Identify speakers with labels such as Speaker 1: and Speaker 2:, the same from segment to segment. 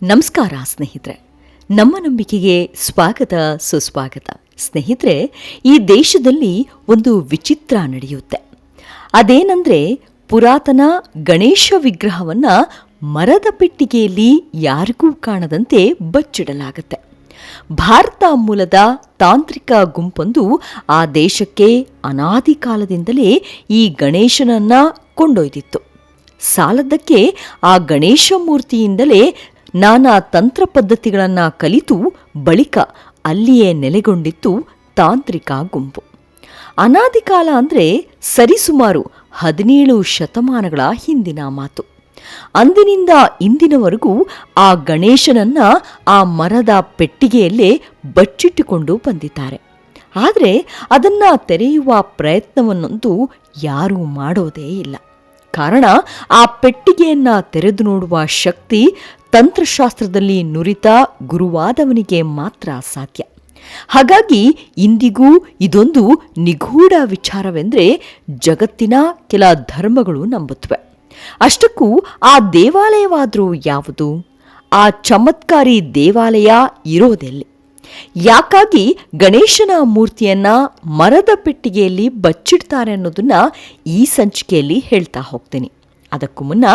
Speaker 1: ನಮಸ್ಕಾರ ಸ್ನೇಹಿತರೆ, ನಮ್ಮ ನಂಬಿಕೆಗೆ ಸ್ವಾಗತ ಸುಸ್ವಾಗತ. ಸ್ನೇಹಿತರೆ, ಈ ದೇಶದಲ್ಲಿ ಒಂದು ವಿಚಿತ್ರ ನಡೆಯುತ್ತೆ. ಅದೇನೆಂದರೆ, ಪುರಾತನ ಗಣೇಶ ವಿಗ್ರಹವನ್ನು ಮರದ ಪೆಟ್ಟಿಗೆಯಲ್ಲಿ ಯಾರಿಗೂ ಕಾಣದಂತೆ ಬಚ್ಚಿಡಲಾಗುತ್ತೆ. ಭಾರತ ಮೂಲದ ತಾಂತ್ರಿಕ ಗುಂಪೊಂದು ಆ ದೇಶಕ್ಕೆ ಅನಾದಿ ಕಾಲದಿಂದಲೇ ಈ ಗಣೇಶನನ್ನ ಕೊಂಡೊಯ್ದಿತ್ತು. ಸಾಲದ್ದಕ್ಕೆ ಆ ಗಣೇಶ ಮೂರ್ತಿಯಿಂದಲೇ ನಾನಾ ತಂತ್ರ ಪದ್ಧತಿಗಳನ್ನು ಕಲಿತು ಬಳಿಕ ಅಲ್ಲಿಯೇ ನೆಲೆಗೊಂಡಿತ್ತು ತಾಂತ್ರಿಕ ಗುಂಪು. ಅನಾದಿ ಕಾಲ ಅಂದರೆ ಸರಿಸುಮಾರು 17 ಶತಮಾನಗಳ ಹಿಂದಿನ ಮಾತು. ಅಂದಿನಿಂದ ಇಂದಿನವರೆಗೂ ಆ ಗಣೇಶನನ್ನ ಆ ಮರದ ಪೆಟ್ಟಿಗೆಯಲ್ಲೇ ಬಚ್ಚಿಟ್ಟುಕೊಂಡು ಬಂದಿದ್ದಾರೆ. ಆದರೆ ಅದನ್ನು ತೆರೆಯುವ ಪ್ರಯತ್ನವನ್ನಂತೂ ಯಾರೂ ಮಾಡೋದೇ ಇಲ್ಲ. ಕಾರಣ, ಆ ಪೆಟ್ಟಿಗೆಯನ್ನ ತೆರೆದು ನೋಡುವ ಶಕ್ತಿ ತಂತ್ರಶಾಸ್ತ್ರದಲ್ಲಿ ನುರಿತ ಗುರುವಾದವನಿಗೆ ಮಾತ್ರ ಸಾಧ್ಯ. ಹಾಗಾಗಿ ಇಂದಿಗೂ ಇದೊಂದು ನಿಗೂಢ ವಿಚಾರವೆಂದರೆ ಜಗತ್ತಿನ ಕೆಲ ಧರ್ಮಗಳು ನಂಬುತ್ತವೆ. ಅಷ್ಟಕ್ಕೂ ಆ ದೇವಾಲಯವಾದರೂ ಯಾವುದು? ಆ ಚಮತ್ಕಾರಿ ದೇವಾಲಯ ಇರೋದೆಲ್ಲಿ? ಯಾಕಾಗಿ ಗಣೇಶನ ಮೂರ್ತಿಯನ್ನ ಮರದ ಪೆಟ್ಟಿಗೆಯಲ್ಲಿ ಬಚ್ಚಿಡ್ತಾರೆ ಅನ್ನೋದನ್ನ ಈ ಸಂಚಿಕೆಯಲ್ಲಿ ಹೇಳ್ತಾ ಹೋಗ್ತೀನಿ. ಅದಕ್ಕೂ ಮುನ್ನ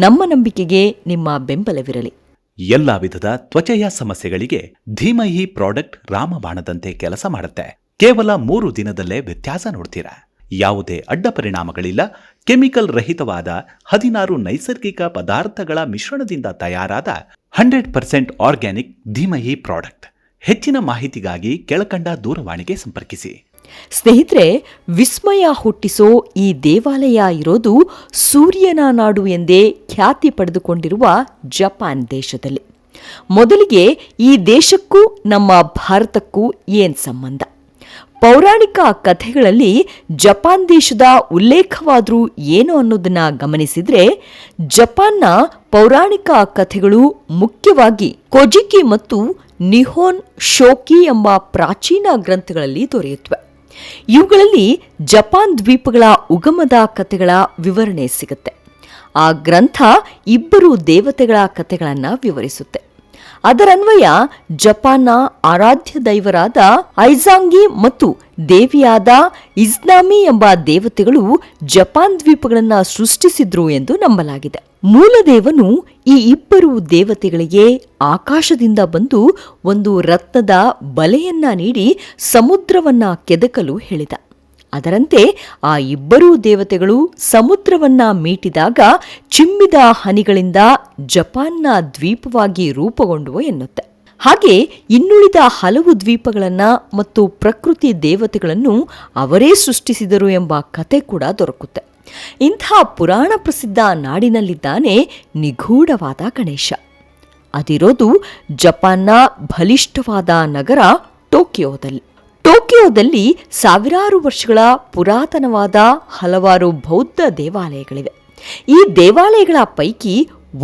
Speaker 1: ನಮ್ಮ ನಂಬಿಕೆಗೆ ನಿಮ್ಮ ಬೆಂಬಲವಿರಲಿ.
Speaker 2: ಎಲ್ಲಾ ವಿಧದ ತ್ವಚೆಯ ಸಮಸ್ಯೆಗಳಿಗೆ ಧೀಮಹಿ ಪ್ರಾಡಕ್ಟ್ ರಾಮಬಾಣದಂತೆ ಕೆಲಸ ಮಾಡುತ್ತೆ. ಕೇವಲ 3 ದಿನದಲ್ಲೇ ವ್ಯತ್ಯಾಸ ನೋಡ್ತೀರಾ. ಯಾವುದೇ ಅಡ್ಡ ಪರಿಣಾಮಗಳಿಲ್ಲ. ಕೆಮಿಕಲ್ ರಹಿತವಾದ 16 ನೈಸರ್ಗಿಕ ಪದಾರ್ಥಗಳ ಮಿಶ್ರಣದಿಂದ ತಯಾರಾದ 100% ಆರ್ಗ್ಯಾನಿಕ್ ಧೀಮಹಿ ಪ್ರಾಡಕ್ಟ್. ಹೆಚ್ಚಿನ ಮಾಹಿತಿಗಾಗಿ ಕೆಳಕಂಡ ದೂರವಾಣಿಗೆ ಸಂಪರ್ಕಿಸಿ.
Speaker 1: ಸ್ನೇಹಿತರೆ, ವಿಸ್ಮಯ ಹುಟ್ಟಿಸೋ ಈ ದೇವಾಲಯ ಇರೋದು ಸೂರ್ಯನ ನಾಡು ಎಂದೇ ಖ್ಯಾತಿ ಪಡೆದುಕೊಂಡಿರುವ ಜಪಾನ್ ದೇಶದಲ್ಲಿ. ಮೊದಲಿಗೆ ಈ ದೇಶಕ್ಕೂ ನಮ್ಮ ಭಾರತಕ್ಕೂ ಏನ್ ಸಂಬಂಧ? ಪೌರಾಣಿಕ ಕಥೆಗಳಲ್ಲಿ ಜಪಾನ್ ದೇಶದ ಉಲ್ಲೇಖವಾದರೂ ಏನು ಅನ್ನೋದನ್ನ ಗಮನಿಸಿದ್ರೆ, ಜಪಾನ್ನ ಪೌರಾಣಿಕ ಕಥೆಗಳು ಮುಖ್ಯವಾಗಿ ಕೊಜಿಕಿ ಮತ್ತು ನಿಹೋನ್ ಶೋಕಿ ಎಂಬ ಪ್ರಾಚೀನ ಗ್ರಂಥಗಳಲ್ಲಿ ದೊರೆಯುತ್ತವೆ. ಇವುಗಳಲ್ಲಿ ಜಪಾನ್ ದ್ವೀಪಗಳ ಉಗಮದ ಕಥೆಗಳ ವಿವರಣೆ ಸಿಗುತ್ತೆ. ಆ ಗ್ರಂಥ 2 ದೇವತೆಗಳ ಕಥೆಗಳನ್ನು ವಿವರಿಸುತ್ತೆ. ಅದರನ್ವಯ ಜಪಾನ್ನ ಆರಾಧ್ಯ ದೈವರಾದ ಐಜಾಂಗಿ ಮತ್ತು ದೇವಿಯಾದ ಇಜ್ನಾಮಿ ಎಂಬ ದೇವತೆಗಳು ಜಪಾನ್ ದ್ವೀಪಗಳನ್ನು ಸೃಷ್ಟಿಸಿದ್ರು ಎಂದು ನಂಬಲಾಗಿದೆ. ಮೂಲದೇವನು ಈ 2 ದೇವತೆಗಳಿಗೆ ಆಕಾಶದಿಂದ ಬಂದು ಒಂದು ರತ್ನದ ಬಲೆಯನ್ನ ನೀಡಿ ಸಮುದ್ರವನ್ನ ಕೆದಕಲು ಹೇಳಿದ. ಅದರಂತೆ ಆ 2 ದೇವತೆಗಳು ಸಮುದ್ರವನ್ನ ಮೀಟಿದಾಗ ಚಿಮ್ಮಿದ ಹನಿಗಳಿಂದ ಜಪಾನ್ನ ದ್ವೀಪವಾಗಿ ರೂಪುಗೊಂಡವು ಎನ್ನುತ್ತೆ. ಹಾಗೆ ಇನ್ನುಳಿದ ಹಲವು ದ್ವೀಪಗಳನ್ನ ಮತ್ತು ಪ್ರಕೃತಿ ದೇವತೆಗಳನ್ನು ಅವರೇ ಸೃಷ್ಟಿಸಿದರು ಎಂಬ ಕತೆ ಕೂಡ ದೊರಕುತ್ತೆ. ಇಂಥ ಪುರಾಣ ಪ್ರಸಿದ್ಧ ನಾಡಿನಲ್ಲಿದ್ದಾನೆ ನಿಗೂಢವಾದ ಗಣೇಶ. ಅದಿರೋದು ಜಪಾನ್ನ ಬಲಿಷ್ಠವಾದ ನಗರ ಟೋಕಿಯೋದಲ್ಲಿ. ಟೋಕಿಯೋದಲ್ಲಿ ಸಾವಿರಾರು ವರ್ಷಗಳ ಪುರಾತನವಾದ ಹಲವಾರು ಬೌದ್ಧ ದೇವಾಲಯಗಳಿವೆ. ಈ ದೇವಾಲಯಗಳ ಪೈಕಿ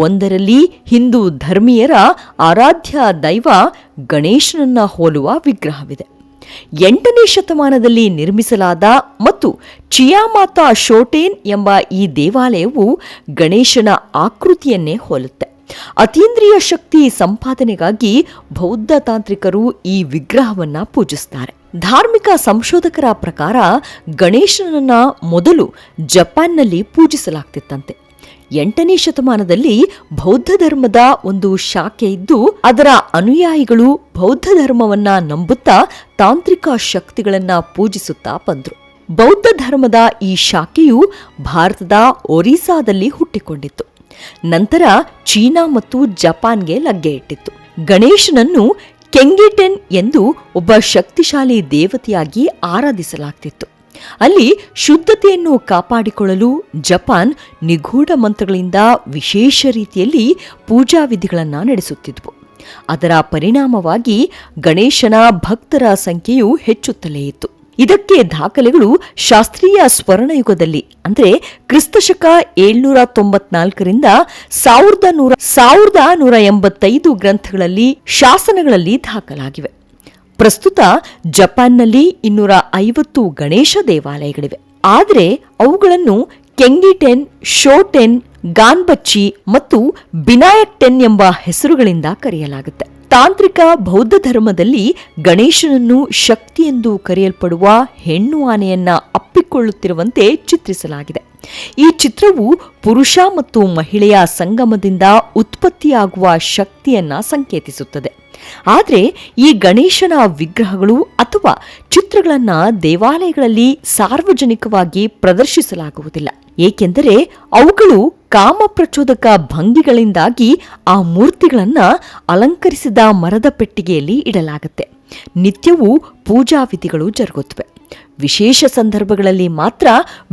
Speaker 1: ಒಂದರಲ್ಲಿ ಹಿಂದೂ ಧರ್ಮೀಯರ ಆರಾಧ್ಯ ದೈವ ಗಣೇಶನನ್ನ ಹೋಲುವ ವಿಗ್ರಹವಿದೆ. 8ನೇ ಶತಮಾನದಲ್ಲಿ ನಿರ್ಮಿಸಲಾದ ಮತ್ತು ಚಿಯಾಮಾತಾ ಶೋಟೇನ್ ಎಂಬ ಈ ದೇವಾಲಯವು ಗಣೇಶನ ಆಕೃತಿಯನ್ನೇ ಹೋಲುತ್ತೆ. ಅತೀಂದ್ರಿಯ ಶಕ್ತಿ ಸಂಪಾದನೆಗಾಗಿ ಬೌದ್ಧ ತಾಂತ್ರಿಕರು ಈ ವಿಗ್ರಹವನ್ನ ಪೂಜಿಸುತ್ತಾರೆ. ಧಾರ್ಮಿಕ ಸಂಶೋಧಕರ ಪ್ರಕಾರ ಗಣೇಶನನ್ನ ಮೊದಲು ಜಪಾನ್ನಲ್ಲಿ ಪೂಜಿಸಲಾಗ್ತಿತ್ತಂತೆ. 8ನೇ ಶತಮಾನದಲ್ಲಿ ಬೌದ್ಧ ಧರ್ಮದ ಒಂದು ಶಾಖೆ ಇದ್ದು ಅದರ ಅನುಯಾಯಿಗಳು ಬೌದ್ಧ ಧರ್ಮವನ್ನ ನಂಬುತ್ತಾ ತಾಂತ್ರಿಕ ಶಕ್ತಿಗಳನ್ನ ಪೂಜಿಸುತ್ತಾ ಬಂದ್ರು. ಬೌದ್ಧ ಧರ್ಮದ ಈ ಶಾಖೆಯು ಭಾರತದ ಒರಿಸ್ಸಾದಲ್ಲಿ ಹುಟ್ಟಿಕೊಂಡಿತ್ತು. ನಂತರ ಚೀನಾ ಮತ್ತು ಜಪಾನ್ಗೆ ಲಗ್ಗೆ ಇಟ್ಟಿತ್ತು. ಗಣೇಶನನ್ನು ಕೆಂಗಿಟೆನ್ ಎಂದು ಒಬ್ಬ ಶಕ್ತಿಶಾಲಿ ದೇವತೆಯಾಗಿ ಆರಾಧಿಸಲಾಗ್ತಿತ್ತು. ಅಲ್ಲಿ ಶುದ್ಧತೆಯನ್ನು ಕಾಪಾಡಿಕೊಳ್ಳಲು ಜಪಾನ್ ನಿಗೂಢ ಮಂತ್ರಗಳಿಂದ ವಿಶೇಷ ರೀತಿಯಲ್ಲಿ ಪೂಜಾ ವಿಧಿಗಳನ್ನು ನಡೆಸುತ್ತಿದ್ವು. ಅದರ ಪರಿಣಾಮವಾಗಿ ಗಣೇಶನ ಭಕ್ತರ ಸಂಖ್ಯೆಯು ಹೆಚ್ಚುತ್ತಲೇ ಇತ್ತು. ಇದಕ್ಕೆ ದಾಖಲೆಗಳು ಶಾಸ್ತ್ರೀಯ ಸ್ವರ್ಣಯುಗದಲ್ಲಿ ಅಂದರೆ ಕ್ರಿಸ್ತಶಕ 794ರಿಂದ 1185 ಗ್ರಂಥಗಳಲ್ಲಿ ಶಾಸನಗಳಲ್ಲಿ ದಾಖಲಾಗಿವೆ. ಪ್ರಸ್ತುತ ಜಪಾನ್ನಲ್ಲಿ 250 ಗಣೇಶ ದೇವಾಲಯಗಳಿವೆ. ಆದರೆ ಅವುಗಳನ್ನು ಕೆಂಗಿಟೆನ್, ಶೋಟೆನ್, ಗಾನ್ಬಚ್ಚಿ ಮತ್ತು ಬಿನಾಯಕ್ ಟೆನ್ ಎಂಬ ಹೆಸರುಗಳಿಂದ ಕರೆಯಲಾಗುತ್ತೆ. ತಾಂತ್ರಿಕ ಬೌದ್ಧ ಧರ್ಮದಲ್ಲಿ ಗಣೇಶನನ್ನು ಶಕ್ತಿ ಎಂದು ಕರೆಯಲ್ಪಡುವ ಹೆಣ್ಣು ಆನೆಯನ್ನ ಅಪ್ಪಿಕೊಳ್ಳುತ್ತಿರುವಂತೆ ಚಿತ್ರಿಸಲಾಗಿದೆ. ಈ ಚಿತ್ರವು ಪುರುಷ ಮತ್ತು ಮಹಿಳೆಯ ಸಂಗಮದಿಂದ ಉತ್ಪತ್ತಿಯಾಗುವ ಶಕ್ತಿಯನ್ನ ಸಂಕೇತಿಸುತ್ತದೆ. ಆದರೆ ಈ ಗಣೇಶನ ವಿಗ್ರಹಗಳು ಅಥವಾ ಚಿತ್ರಗಳನ್ನು ದೇವಾಲಯಗಳಲ್ಲಿ ಸಾರ್ವಜನಿಕವಾಗಿ ಪ್ರದರ್ಶಿಸಲಾಗುವುದಿಲ್ಲ, ಏಕೆಂದರೆ ಅವುಗಳು ಕಾಮಪ್ರಚೋದಕ ಭಂಗಿಗಳಿಂದಾಗಿ ಆ ಮೂರ್ತಿಗಳನ್ನು ಅಲಂಕರಿಸಿದ ಮರದ ಪೆಟ್ಟಿಗೆಯಲ್ಲಿ ಇಡಲಾಗುತ್ತೆ. ನಿತ್ಯವೂ ಪೂಜಾ ವಿಧಿಗಳು ಜರುಗುತ್ತವೆ. ವಿಶೇಷ ಸಂದರ್ಭಗಳಲ್ಲಿ ಮಾತ್ರ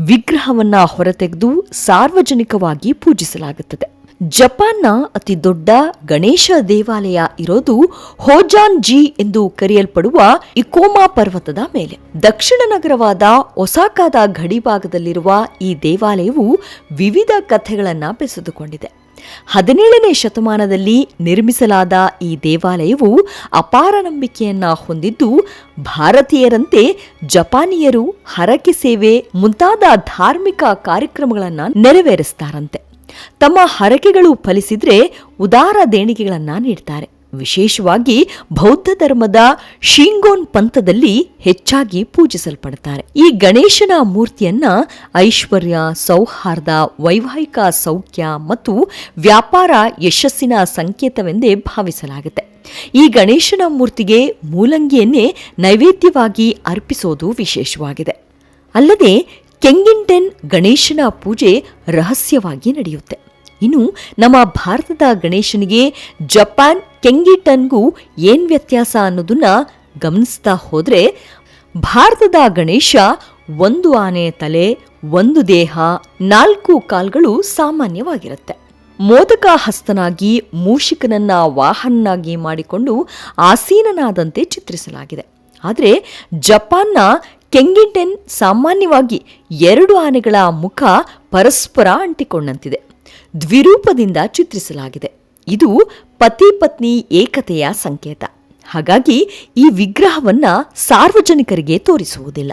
Speaker 1: ವಿಗ್ರಹವನ್ನ ಹೊರತೆಗೆದು ಸಾರ್ವಜನಿಕವಾಗಿ ಪೂಜಿಸಲಾಗುತ್ತದೆ. ಜಪಾನ್ನ ಅತಿ ದೊಡ್ಡ ಗಣೇಶ ದೇವಾಲಯ ಇರೋದು ಹೋಜಾನ್-ಜಿ ಎಂದು ಕರೆಯಲ್ಪಡುವ ಇಕೋಮಾ ಪರ್ವತದ ಮೇಲೆ. ದಕ್ಷಿಣ ನಗರವಾದ ಒಸಾಕಾದ ಗಡಿಭಾಗದಲ್ಲಿರುವ ಈ ದೇವಾಲಯವು ವಿವಿಧ ಕಥೆಗಳನ್ನು ಬೆಸೆದುಕೊಂಡಿದೆ. 17ನೇ ಶತಮಾನದಲ್ಲಿ ನಿರ್ಮಿಸಲಾದ ಈ ದೇವಾಲಯವು ಅಪಾರ ನಂಬಿಕೆಯನ್ನ ಹೊಂದಿದ್ದು, ಭಾರತೀಯರಂತೆ ಜಪಾನಿಯರು ಹರಕೆ ಸೇವೆ ಮುಂತಾದ ಧಾರ್ಮಿಕ ಕಾರ್ಯಕ್ರಮಗಳನ್ನು ನೆರವೇರಿಸ್ತಾರಂತೆ. ತಮ್ಮ ಹರಕೆಗಳು ಫಲಿಸಿದ್ರೆ ಉದಾರ ದೇಣಿಗೆಗಳನ್ನು ನೀಡ್ತಾರೆ. ವಿಶೇಷವಾಗಿ ಬೌದ್ಧ ಧರ್ಮದ ಶಿಂಗೋನ್ ಪಂಥದಲ್ಲಿ ಹೆಚ್ಚಾಗಿ ಪೂಜಿಸಲ್ಪಡುತ್ತಾರೆ. ಈ ಗಣೇಶನ ಮೂರ್ತಿಯನ್ನ ಐಶ್ವರ್ಯ, ಸೌಹಾರ್ದ, ವೈವಾಹಿಕ ಸೌಖ್ಯ ಮತ್ತು ವ್ಯಾಪಾರ ಯಶಸ್ಸಿನ ಸಂಕೇತವೆಂದೇ ಭಾವಿಸಲಾಗುತ್ತೆ. ಈ ಗಣೇಶನ ಮೂರ್ತಿಗೆ ಮೂಲಂಗಿಯನ್ನೇ ನೈವೇದ್ಯವಾಗಿ ಅರ್ಪಿಸೋದು ವಿಶೇಷವಾಗಿದೆ. ಅಲ್ಲದೆ ಕೆಂಗಿಂಟೆನ್ ಗಣೇಶನ ಪೂಜೆ ರಹಸ್ಯವಾಗಿ ನಡೆಯುತ್ತೆ. ಇನ್ನು ನಮ್ಮ ಭಾರತದ ಗಣೇಶನಿಗೆ ಜಪಾನ್ ಕೆಂಗಿಟನ್ಗೂ ಏನ್ ವ್ಯತ್ಯಾಸ ಅನ್ನೋದನ್ನ ಗಮನಿಸ್ತಾ ಹೋದ್ರೆ, ಭಾರತದ ಗಣೇಶ ಒಂದು ಆನೆ ತಲೆ, ಒಂದು ದೇಹ, 4 ಕಾಲ್ಗಳು ಸಾಮಾನ್ಯವಾಗಿರುತ್ತೆ. ಮೋದಕ ಹಸ್ತನಾಗಿ ಮೂಷಿಕನನ್ನ ವಾಹನನಾಗಿ ಮಾಡಿಕೊಂಡು ಆಸೀನನಾದಂತೆ ಚಿತ್ರಿಸಲಾಗಿದೆ. ಆದರೆ ಜಪಾನ್ನ ಕೆಂಗಿಂಟೆನ್ ಸಾಮಾನ್ಯವಾಗಿ 2 ಆನೆಗಳ ಮುಖ ಪರಸ್ಪರ ಅಂಟಿಕೊಂಡಂತಿದೆ. ದ್ವಿರೂಪದಿಂದ ಚಿತ್ರಿಸಲಾಗಿದೆ. ಇದು ಪತಿ ಪತ್ನಿ ಏಕತೆಯ ಸಂಕೇತ. ಹಾಗಾಗಿ ಈ ವಿಗ್ರಹವನ್ನ ಸಾರ್ವಜನಿಕರಿಗೆ ತೋರಿಸುವುದಿಲ್ಲ.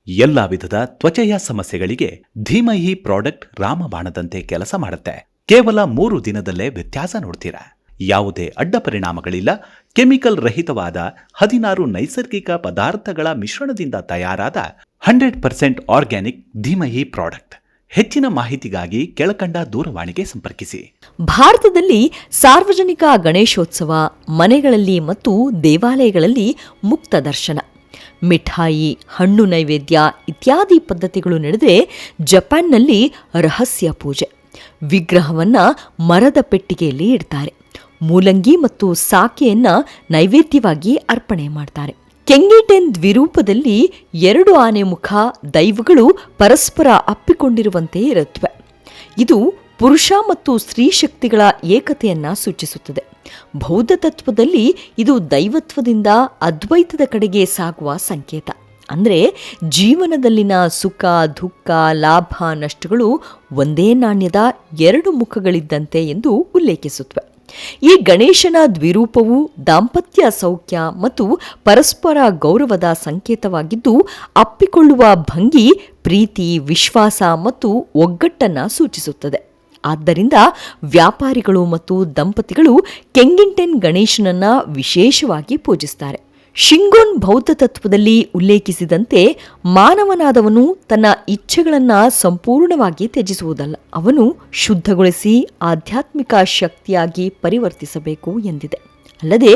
Speaker 2: ಎಲ್ಲ ವಿಧದ ತ್ವಚೆಯ ಸಮಸ್ಯೆಗಳಿಗೆ ಧೀಮಹಿ ಪ್ರಾಡಕ್ಟ್ ರಾಮಬಾಣದಂತೆ ಕೆಲಸ ಮಾಡುತ್ತೆ. ಕೇವಲ 3 ದಿನದಲ್ಲೇ ವ್ಯತ್ಯಾಸ ನೋಡ್ತೀರಾ. ಯಾವುದೇ ಅಡ್ಡ ಪರಿಣಾಮಗಳಿಲ್ಲ. ಕೆಮಿಕಲ್ ರಹಿತವಾದ 16 ನೈಸರ್ಗಿಕ ಪದಾರ್ಥಗಳ ಮಿಶ್ರಣದಿಂದ ತಯಾರಾದ 100% ಆರ್ಗ್ಯಾನಿಕ್ ಧೀಮಹಿ ಪ್ರಾಡಕ್ಟ್. ಹೆಚ್ಚಿನ ಮಾಹಿತಿಗಾಗಿ ಕೆಳಕಂಡ ದೂರವಾಣಿಗೆ ಸಂಪರ್ಕಿಸಿ.
Speaker 1: ಭಾರತದಲ್ಲಿ ಸಾರ್ವಜನಿಕ ಗಣೇಶೋತ್ಸವ ಮನೆಗಳಲ್ಲಿ ಮತ್ತು ದೇವಾಲಯಗಳಲ್ಲಿ ಮುಕ್ತ ದರ್ಶನ, ಮಿಠಾಯಿ, ಹಣ್ಣು ನೈವೇದ್ಯ ಇತ್ಯಾದಿ ಪದ್ಧತಿಗಳು ನಡೆದರೆ, ಜಪಾನ್ನಲ್ಲಿ ರಹಸ್ಯ ಪೂಜೆ. ವಿಗ್ರಹವನ್ನ ಮರದ ಪೆಟ್ಟಿಗೆಯಲ್ಲಿ ಇಡ್ತಾರೆ. ಮೂಲಂಗಿ ಮತ್ತು ಸಾಕೆಯನ್ನ ನೈವೇದ್ಯವಾಗಿ ಅರ್ಪಣೆ ಮಾಡ್ತಾರೆ. ಕೆಂಗಿಟೆನ್ ದ್ವಿರೂಪದಲ್ಲಿ 2 ಆನೆ ಮುಖ ದೈವಗಳು ಪರಸ್ಪರ ಅಪ್ಪಿಕೊಂಡಿರುವಂತೆ ಇರುತ್ತವೆ. ಇದು ಪುರುಷ ಮತ್ತು ಸ್ತ್ರೀ ಶಕ್ತಿಗಳ ಏಕತೆಯನ್ನ ಸೂಚಿಸುತ್ತದೆ. ಬೌದ್ಧ ತತ್ವದಲ್ಲಿ ಇದು ದೈವತ್ವದಿಂದ ಅದ್ವೈತದ ಕಡೆಗೆ ಸಾಗುವ ಸಂಕೇತ. ಅಂದರೆ ಜೀವನದಲ್ಲಿನ ಸುಖ, ದುಃಖ, ಲಾಭ, ನಷ್ಟಗಳು ಒಂದೇ ನಾಣ್ಯದ 2 ಮುಖಗಳಿದ್ದಂತೆ ಎಂದು ಉಲ್ಲೇಖಿಸುತ್ತವೆ. ಈ ಗಣೇಶನ ದ್ವಿರೂಪವು ದಾಂಪತ್ಯ ಸೌಖ್ಯ ಮತ್ತು ಪರಸ್ಪರ ಗೌರವದ ಸಂಕೇತವಾಗಿದ್ದು, ಅಪ್ಪಿಕೊಳ್ಳುವ ಭಂಗಿ ಪ್ರೀತಿ, ವಿಶ್ವಾಸ ಮತ್ತು ಒಗ್ಗಟ್ಟನ್ನು ಸೂಚಿಸುತ್ತದೆ. ಆದ್ದರಿಂದ ವ್ಯಾಪಾರಿಗಳು ಮತ್ತು ದಂಪತಿಗಳು ಕೆಂಗಿಂಟೆನ್ ಗಣೇಶನನ್ನ ವಿಶೇಷವಾಗಿ ಪೂಜಿಸುತ್ತಾರೆ. ಶಿಂಗೋನ್ ಬೌದ್ಧ ತತ್ವದಲ್ಲಿ ಉಲ್ಲೇಖಿಸಿದಂತೆ, ಮಾನವನಾದವನು ತನ್ನ ಇಚ್ಛೆಗಳನ್ನು ಸಂಪೂರ್ಣವಾಗಿ ತ್ಯಜಿಸುವುದಲ್ಲ, ಅವನು ಶುದ್ಧಗೊಳಿಸಿ ಆಧ್ಯಾತ್ಮಿಕ ಶಕ್ತಿಯಾಗಿ ಪರಿವರ್ತಿಸಬೇಕು ಎಂದಿದೆ. ಅಲ್ಲದೆ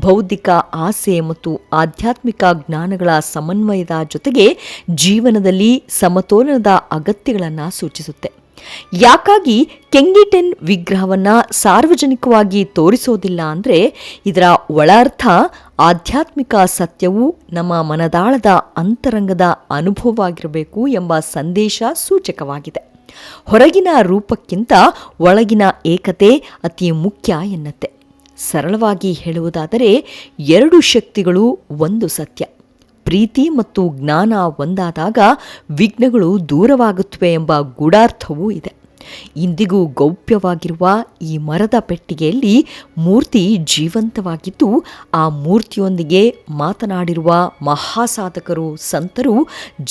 Speaker 1: ಬೌದ್ಧಿಕ ಆಸೆ ಮತ್ತು ಆಧ್ಯಾತ್ಮಿಕ ಜ್ಞಾನಗಳ ಸಮನ್ವಯದ ಜೊತೆಗೆ ಜೀವನದಲ್ಲಿ ಸಮತೋಲನದ ಅಗತ್ಯಗಳನ್ನು ಸೂಚಿಸುತ್ತೆ. ಯಾಕಾಗಿ ಕೆಂಗಿಟೆನ್ ವಿಗ್ರಹವನ್ನ ಸಾರ್ವಜನಿಕವಾಗಿ ತೋರಿಸೋದಿಲ್ಲ ಅಂದರೆ, ಇದರ ಒಳಾರ್ಥ ಆಧ್ಯಾತ್ಮಿಕ ಸತ್ಯವು ನಮ್ಮ ಮನದಾಳದ ಅಂತರಂಗದ ಅನುಭವವಾಗಿರಬೇಕು ಎಂಬ ಸಂದೇಶ ಸೂಚಕವಾಗಿದೆ. ಹೊರಗಿನ ರೂಪಕ್ಕಿಂತ ಒಳಗಿನ ಏಕತೆ ಅತಿ ಮುಖ್ಯ ಎನ್ನುತ್ತೆ. ಸರಳವಾಗಿ ಹೇಳುವುದಾದರೆ, 2 ಶಕ್ತಿಗಳು ಒಂದು ಸತ್ಯ. ಪ್ರೀತಿ ಮತ್ತು ಜ್ಞಾನ ಒಂದಾದಾಗ ವಿಘ್ನಗಳು ದೂರವಾಗುತ್ತವೆ ಎಂಬ ಗೂಢಾರ್ಥವೂ ಇದೆ. ಇಂದಿಗೂ ಗೌಪ್ಯವಾಗಿರುವ ಈ ಮರದ ಪೆಟ್ಟಿಗೆಯಲ್ಲಿ ಮೂರ್ತಿ ಜೀವಂತವಾಗಿದ್ದು, ಆ ಮೂರ್ತಿಯೊಂದಿಗೆ ಮಾತನಾಡಿರುವ ಮಹಾಸಾಧಕರು, ಸಂತರು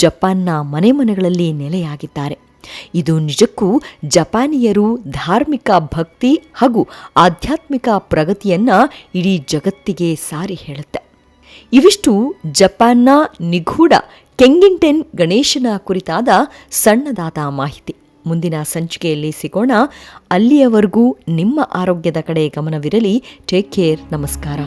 Speaker 1: ಜಪಾನ್ನ ಮನೆಗಳಲ್ಲಿ ನೆಲೆಯಾಗಿದ್ದಾರೆ. ಇದು ನಿಜಕ್ಕೂ ಜಪಾನಿಯರು ಧಾರ್ಮಿಕ ಭಕ್ತಿ ಹಾಗೂ ಆಧ್ಯಾತ್ಮಿಕ ಪ್ರಗತಿಯನ್ನ ಇಡೀ ಜಗತ್ತಿಗೆ ಸಾರಿ ಹೇಳುತ್ತೆ. ಇವಿಷ್ಟು ಜಪಾನ್ನ ನಿಗೂಢ ಕೆಂಗಿಂಟೆನ್ ಗಣೇಶನ ಕುರಿತಾದ ಸಣ್ಣದಾದ ಮಾಹಿತಿ. ಮುಂದಿನ ಸಂಚಿಕೆಯಲ್ಲಿ ಸಿಗೋಣ. ಅಲ್ಲಿಯವರೆಗೂ ನಿಮ್ಮ ಆರೋಗ್ಯದ ಕಡೆ ಗಮನವಿರಲಿ. Take care. ನಮಸ್ಕಾರ.